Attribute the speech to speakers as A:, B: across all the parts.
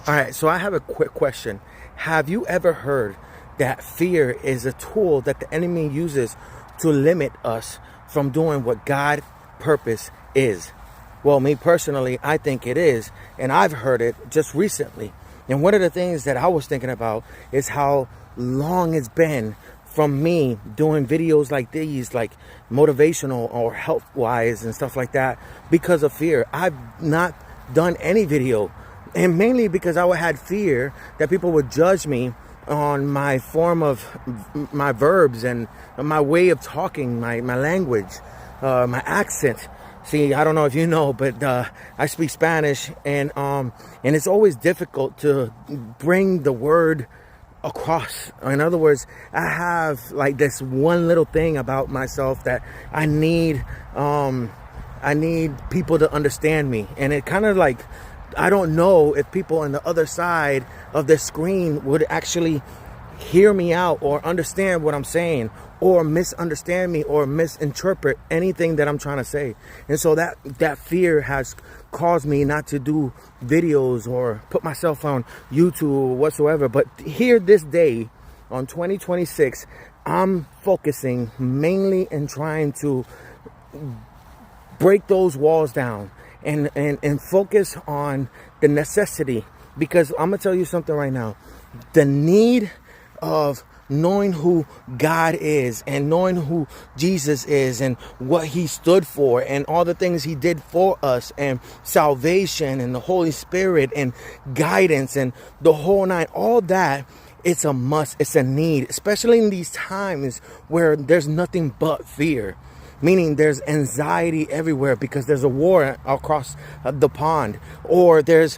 A: All right, so I have a quick question. Have you ever heard that fear is a tool that the enemy uses to limit us from doing what God's purpose is? Well, me personally, I think it is, and I've heard it just recently. And one of the things that I was thinking about is how long it's been from me doing videos like these, like motivational or health-wise and stuff like that, because of fear. I've not done any video, and mainly because I had fear that people would judge me on my form of my verbs and my way of talking, my language, my accent. See, I don't know if you know, but I speak Spanish, and it's always difficult to bring the word across. In other words, I have like this one little thing about myself that I need people to understand me, and it kind of like, I don't know if people on the other side of the screen would actually hear me out or understand what I'm saying, or misunderstand me or misinterpret anything that I'm trying to say. And so that fear has caused me not to do videos or put myself on YouTube or whatsoever. But here this day on 2026, I'm focusing mainly in trying to break those walls down and focus on the necessity. Because I'm gonna tell you something right now, the need of knowing who God is and knowing who Jesus is and what he stood for and all the things he did for us, and salvation and the Holy Spirit and guidance and the whole nine, all that, it's a must, it's a need, especially in these times where there's nothing but fear. Meaning there's anxiety everywhere because there's a war across the pond, or there's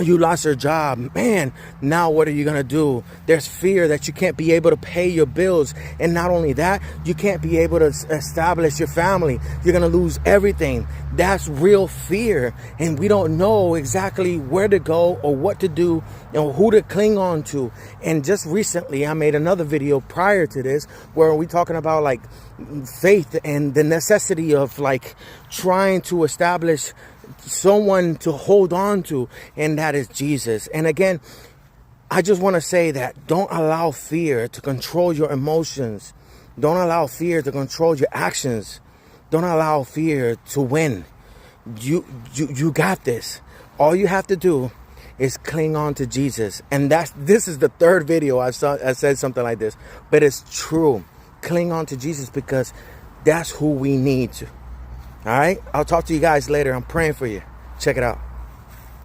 A: you lost your job, man, now what are you gonna do? There's fear that you can't be able to pay your bills, and not only that, you can't be able to establish your family. You're gonna lose everything. That's real fear, and we don't know exactly where to go or what to do and who to cling on to. And just recently I made another video prior to this where we talking about like faith and the necessity of like trying to establish someone to hold on to, and that is Jesus. And again, I just want to say that don't allow fear to control your emotions. Don't allow fear to control your actions. Don't allow fear to win. You got this. All you have to do is cling on to Jesus. And this is the third video I said something like this, but it's true. Cling on to Jesus, because that's who we need to. All right, I'll talk to you guys later. I'm praying for you. Check it out.